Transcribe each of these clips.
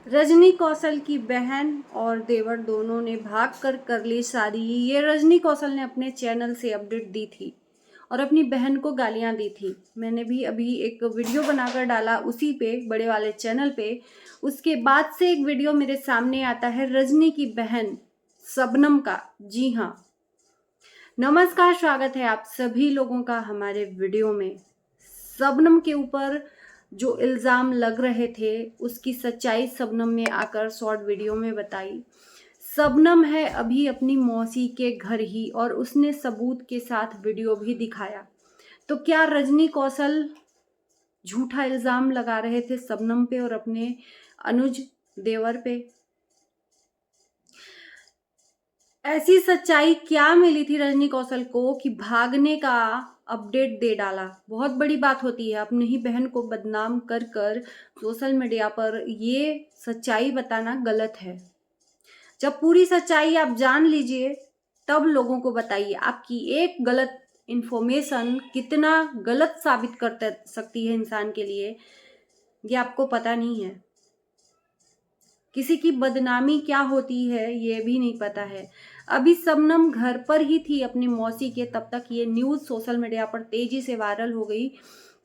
रजनी कौशल की बहन और देवर दोनों ने भागकर कर ली शादी। ये रजनी कौशल ने अपने चैनल से अपडेट दी थी और अपनी बहन को गालियां दी थी। मैंने भी अभी एक वीडियो बनाकर डाला उसी पे, बड़े वाले चैनल पे। उसके बाद से एक वीडियो मेरे सामने आता है रजनी की बहन शबनम का। जी हाँ, नमस्कार, स्वागत है आप सभी लोगों का हमारे वीडियो में। शबनम के ऊपर जो इल्ज़ाम लग रहे थे उसकी सच्चाई शबनम ने आकर शॉर्ट वीडियो में बताई। शबनम है अभी अपनी मौसी के घर ही और उसने सबूत के साथ वीडियो भी दिखाया। तो क्या रजनी कौशल झूठा इल्ज़ाम लगा रहे थे शबनम पे और अपने अनुज देवर पे? ऐसी सच्चाई क्या मिली थी रजनी कौशल को कि भागने का अपडेट दे डाला? बहुत बड़ी बात होती है अपनी ही बहन को बदनाम कर कर सोशल मीडिया पर ये सच्चाई बताना गलत है। जब पूरी सच्चाई आप जान लीजिए तब लोगों को बताइए। आपकी एक गलत इन्फॉर्मेशन कितना गलत साबित कर सकती है इंसान के लिए, ये आपको पता नहीं है। किसी की बदनामी क्या होती है ये भी नहीं पता है। अभी शबनम घर पर ही थी अपनी मौसी के, तब तक ये न्यूज़ सोशल मीडिया पर तेजी से वायरल हो गई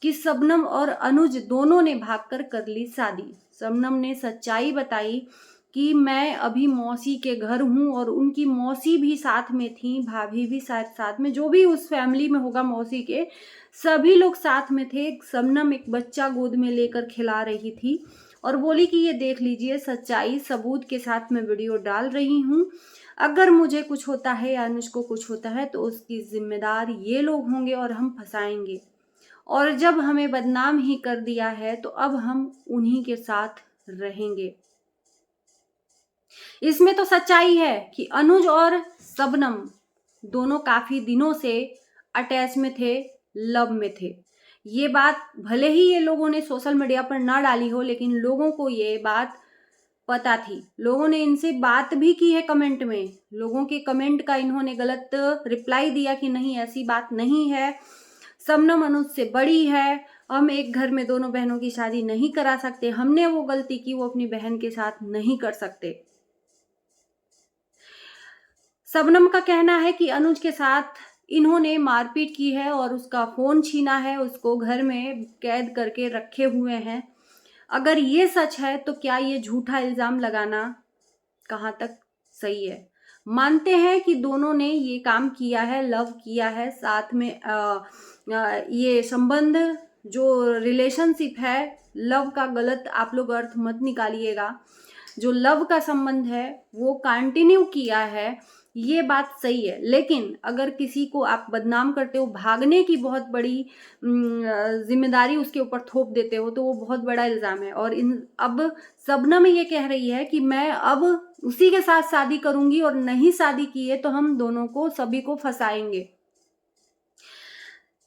कि शबनम और अनुज दोनों ने भागकर कर ली शादी। शबनम ने सच्चाई बताई कि मैं अभी मौसी के घर हूँ और उनकी मौसी भी साथ में थी, भाभी भी शायद साथ में, जो भी उस फैमिली में होगा मौसी के, सभी लोग साथ में थे। शबनम एक बच्चा गोद में लेकर खिला रही थी और बोली कि ये देख लीजिए सच्चाई सबूत के साथ मैं वीडियो डाल रही हूँ। अगर मुझे कुछ होता है या अनुज को कुछ होता है तो उसकी जिम्मेदार ये लोग होंगे और हम फंसाएंगे। और जब हमें बदनाम ही कर दिया है तो अब हम उन्हीं के साथ रहेंगे। इसमें तो सच्चाई है कि अनुज और शबनम दोनों काफी दिनों से अटैच में थे, लव में थे। ये बात भले ही ये लोगों ने सोशल मीडिया पर ना डाली हो, लेकिन लोगों को ये बात पता थी। लोगों ने इनसे बात भी की है कमेंट में। लोगों के कमेंट का इन्होंने गलत रिप्लाई दिया कि नहीं, ऐसी बात नहीं है, शबनम अनुज से बड़ी है, हम एक घर में दोनों बहनों की शादी नहीं करा सकते, हमने वो गलती की वो अपनी बहन के साथ नहीं कर सकते। शबनम का कहना है कि अनुज के साथ इन्होंने मारपीट की है और उसका फोन छीना है, उसको घर में कैद करके रखे हुए हैं। अगर ये सच है तो क्या ये झूठा इल्जाम लगाना कहाँ तक सही है? मानते हैं कि दोनों ने ये काम किया है, लव किया है साथ में। ये संबंध जो रिलेशनशिप है, लव का गलत आप लोग अर्थ मत निकालिएगा। जो लव का संबंध है वो कंटिन्यू किया है, ये बात सही है। लेकिन अगर किसी को आप बदनाम करते हो, भागने की बहुत बड़ी जिम्मेदारी उसके ऊपर थोप देते हो, तो वो बहुत बड़ा इल्जाम है। और अब शबनम ये कह रही है कि मैं अब उसी के साथ शादी करूंगी और नहीं शादी की है तो हम दोनों को, सभी को फंसाएंगे।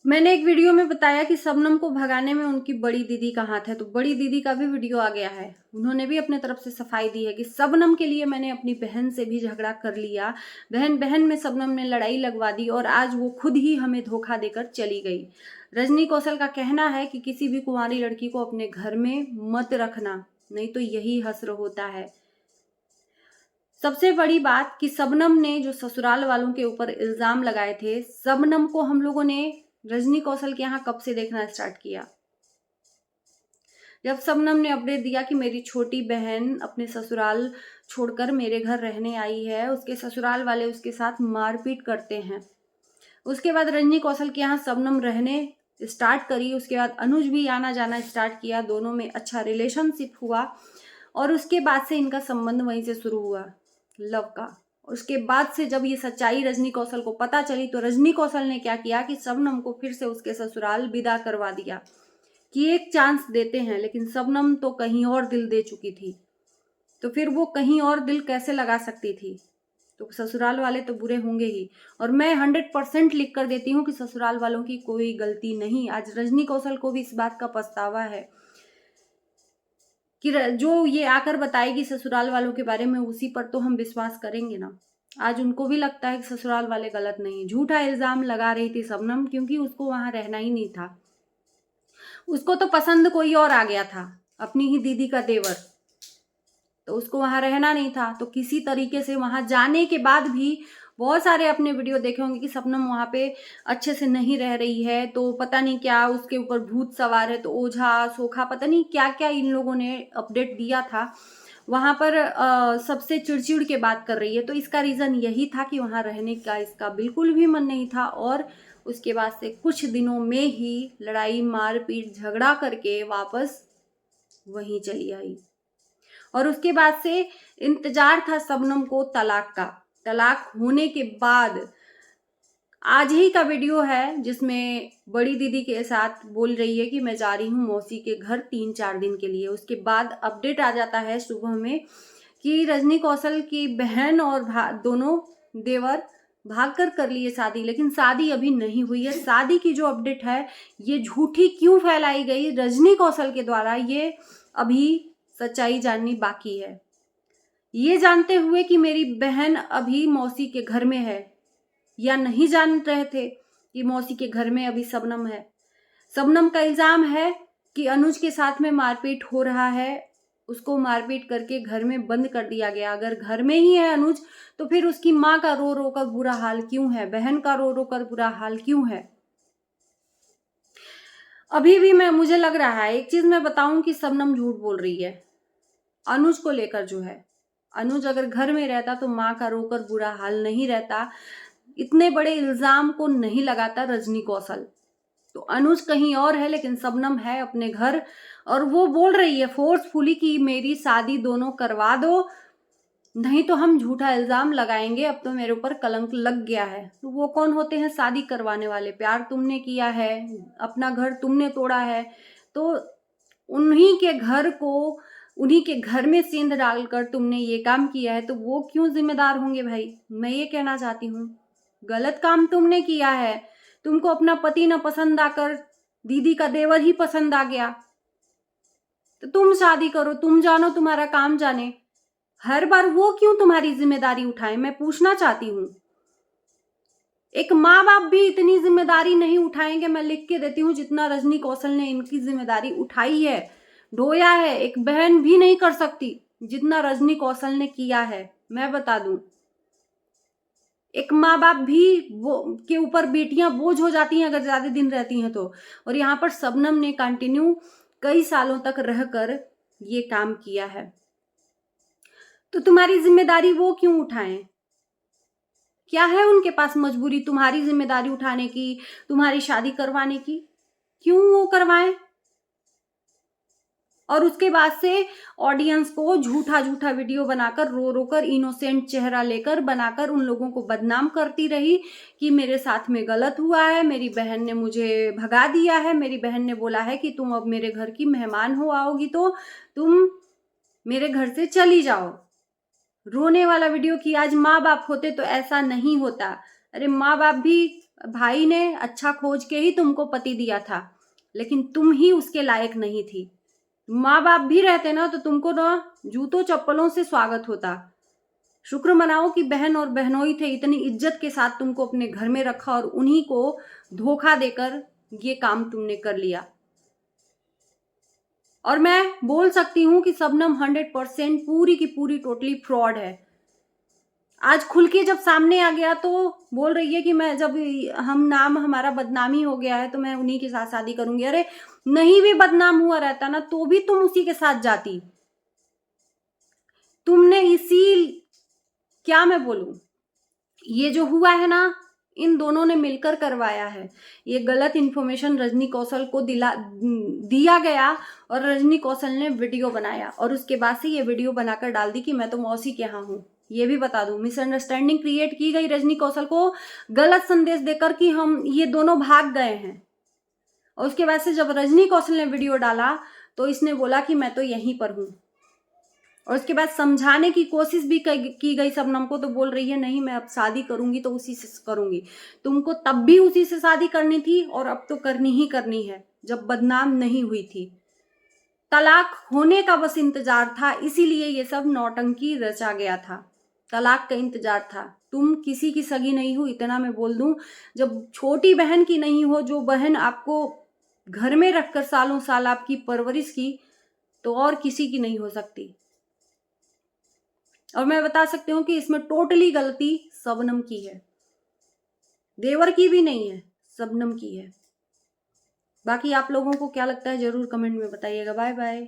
मैंने एक वीडियो में बताया कि शबनम को भगाने में उनकी बड़ी दीदी का हाथ है, तो बड़ी दीदी का भी वीडियो आ गया है। उन्होंने भी अपने तरफ से सफाई दी है कि शबनम के लिए मैंने अपनी बहन से भी झगड़ा कर लिया, बहन बहन में शबनम ने लड़ाई लगवा दी और आज वो खुद ही हमें धोखा देकर चली गई। रजनी कौशल का कहना है कि किसी भी कुंवारी लड़की को अपने घर में मत रखना, नहीं तो यही हश्र होता है। सबसे बड़ी बात कि शबनम ने जो ससुराल वालों के ऊपर इल्जाम लगाए थे, शबनम को हम लोगों ने रजनी कौशल के यहाँ कब से देखना स्टार्ट किया? जब शबनम ने अपडेट दिया कि मेरी छोटी बहन अपने ससुराल छोड़कर मेरे घर रहने आई है, उसके ससुराल वाले उसके साथ मारपीट करते हैं। उसके बाद रजनी कौशल के यहाँ शबनम रहने स्टार्ट करी, उसके बाद अनुज भी आना जाना स्टार्ट किया, दोनों में अच्छा रिलेशनशिप हुआ और उसके बाद से इनका संबंध वहीं से शुरू हुआ, लव का। उसके बाद से जब ये सच्चाई रजनी कौशल को पता चली तो रजनी कौशल ने क्या किया कि शबनम को फिर से उसके ससुराल विदा करवा दिया कि एक चांस देते हैं। लेकिन शबनम तो कहीं और दिल दे चुकी थी, तो फिर वो कहीं और दिल कैसे लगा सकती थी? तो ससुराल वाले तो बुरे होंगे ही। और मैं 100% लिख कर देती हूँ कि ससुराल वालों की कोई गलती नहीं। आज रजनी कौशल को भी इस बात का पछतावा है कि जो ये आकर बताएगी ससुराल वालों के बारे में, उसी पर तो हम विश्वास करेंगे ना। आज उनको भी लगता है कि ससुराल वाले गलत नहीं। झूठा इल्जाम लगा रही थी शबनम, क्योंकि उसको वहां रहना ही नहीं था। उसको तो पसंद कोई और आ गया था, अपनी ही दीदी का देवर। तो उसको वहां रहना नहीं था, तो किसी तरीके से वहां जाने के बाद भी बहुत सारे अपने वीडियो देखे होंगे कि शबनम वहां पे अच्छे से नहीं रह रही है, तो पता नहीं क्या उसके ऊपर भूत सवार है, तो ओझा सोखा पता नहीं क्या क्या इन लोगों ने अपडेट दिया था। वहां पर सबसे चिड़चिड़ के बात कर रही है, तो इसका रीजन यही था कि वहां रहने का इसका बिल्कुल भी मन नहीं था, और उसके बाद से कुछ दिनों में ही लड़ाई मारपीट झगड़ा करके वापस वहीं चली आई। और उसके बाद से इंतजार था शबनम को तलाक का। तलाक होने के बाद आज ही का वीडियो है जिसमें बड़ी दीदी के साथ बोल रही है कि मैं जा रही हूँ मौसी के घर 3-4 दिन के लिए। उसके बाद अपडेट आ जाता है सुबह में कि रजनी कौशल की बहन और दोनों देवर भागकर कर लिए शादी, लेकिन शादी अभी नहीं हुई है। शादी की जो अपडेट है ये झूठी क्यों फैलाई गई रजनी कौशल के द्वारा, ये अभी सच्चाई जाननी बाकी है। ये जानते हुए कि मेरी बहन अभी मौसी के घर में है, या नहीं जान रहे थे कि मौसी के घर में अभी शबनम है। शबनम का इल्जाम है कि अनुज के साथ में मारपीट हो रहा है, उसको मारपीट करके घर में बंद कर दिया गया। अगर घर में ही है अनुज, तो फिर उसकी माँ का रो रो कर बुरा हाल क्यों है, बहन का रो रो कर बुरा हाल क्यों है। अभी भी मुझे लग रहा है, एक चीज मैं बताऊं कि शबनम झूठ बोल रही है अनुज को लेकर। जो है अनुज अगर घर में रहता तो माँ का रोकर बुरा हाल नहीं रहता, इतने बड़े इल्जाम को नहीं लगाता रजनी कौशल। तो अनुज कहीं और है, लेकिन शबनम है अपने घर, और वो बोल रही है फोर्सफुली कि मेरी शादी दोनों करवा दो, नहीं तो हम झूठा इल्जाम लगाएंगे, अब तो मेरे ऊपर कलंक लग गया है। तो वो कौन होते हैं शादी करवाने वाले? प्यार तुमने किया है, अपना घर तुमने तोड़ा है, तो उन्हीं के घर को, उन्हीं के घर में सेंध डालकर तुमने ये काम किया है, तो वो क्यों जिम्मेदार होंगे भाई? मैं ये कहना चाहती हूँ, गलत काम तुमने किया है। तुमको अपना पति न पसंद आकर दीदी का देवर ही पसंद आ गया, तो तुम शादी करो, तुम जानो, तुम्हारा काम जाने। हर बार वो क्यों तुम्हारी जिम्मेदारी उठाए? मैं पूछना चाहती हूँ। एक माँ बाप भी इतनी जिम्मेदारी नहीं उठाएंगे, मैं लिख के देती हूँ, जितना रजनी कौशल ने इनकी जिम्मेदारी उठाई है, ढोया है। एक बहन भी नहीं कर सकती जितना रजनी कौशल ने किया है, मैं बता दूं। एक माँ बाप भी वो के ऊपर बेटियां बोझ हो जाती हैं अगर ज्यादा दिन रहती हैं तो। और यहाँ पर शबनम ने कंटिन्यू कई सालों तक रहकर ये काम किया है, तो तुम्हारी जिम्मेदारी वो क्यों उठाएं? क्या है उनके पास मजबूरी तुम्हारी जिम्मेदारी उठाने की, तुम्हारी शादी करवाने की? क्यों वो करवाएं? और उसके बाद से ऑडियंस को झूठा झूठा वीडियो बनाकर, रो रो कर, इनोसेंट चेहरा लेकर बनाकर उन लोगों को बदनाम करती रही कि मेरे साथ में गलत हुआ है, मेरी बहन ने मुझे भगा दिया है, मेरी बहन ने बोला है कि तुम अब मेरे घर की मेहमान हो, आओगी तो तुम मेरे घर से चली जाओ। रोने वाला वीडियो कि आज माँ बाप होते तो ऐसा नहीं होता। अरे माँ बाप भी, भाई ने अच्छा खोज के ही तुमको पति दिया था, लेकिन तुम ही उसके लायक नहीं थी। माँ बाप भी रहते ना तो तुमको ना जूतों चप्पलों से स्वागत होता। शुक्र मनाओ कि बहन और बहनोई थे, इतनी इज्जत के साथ तुमको अपने घर में रखा, और उन्हीं को धोखा देकर ये काम तुमने कर लिया। और मैं बोल सकती हूं कि शबनम 100% पूरी की पूरी टोटली फ्रॉड है। आज खुल के जब सामने आ गया तो बोल रही है कि मैं, जब हम नाम हमारा बदनामी हो गया है तो मैं उन्हीं के साथ शादी करूंगी। अरे नहीं भी बदनाम हुआ रहता ना तो भी तुम उसी के साथ जाती। तुमने इसी, क्या मैं बोलूं, ये जो हुआ है ना, इन दोनों ने मिलकर करवाया है। ये गलत इन्फॉर्मेशन रजनी कौशल को दिया गया, और रजनी कौशल ने वीडियो बनाया, और उसके बाद से ये वीडियो बनाकर डाल दी कि मैं तो मौसी के यहाँ हूँ। ये भी बता दूं, मिसअंडरस्टैंडिंग क्रिएट की गई रजनी कौशल को गलत संदेश देकर कि हम ये दोनों भाग गए हैं। और उसके बाद से जब रजनी कौशल ने वीडियो डाला तो इसने बोला कि मैं तो यहीं पर हूं, और उसके बाद समझाने की कोशिश भी की गई शबनम को, तो बोल रही है नहीं मैं अब शादी करूंगी तो उसी से करूंगी। तुमको तब भी उसी से शादी करनी थी, और अब तो करनी ही करनी है, जब बदनाम नहीं हुई थी। तलाक होने का बस इंतजार था, इसीलिए ये सब नौटंकी रचा गया था। तलाक का इंतजार था। तुम किसी की सगी नहीं हो, इतना मैं बोल दूं। जब छोटी बहन की नहीं हो, जो बहन आपको घर में रखकर सालों साल आपकी परवरिश की, तो और किसी की नहीं हो सकती। और मैं बता सकती हूँ कि इसमें टोटली गलती शबनम की है, देवर की भी नहीं है, शबनम की है। बाकी आप लोगों को क्या लगता है जरूर कमेंट में बताइएगा। Bye bye.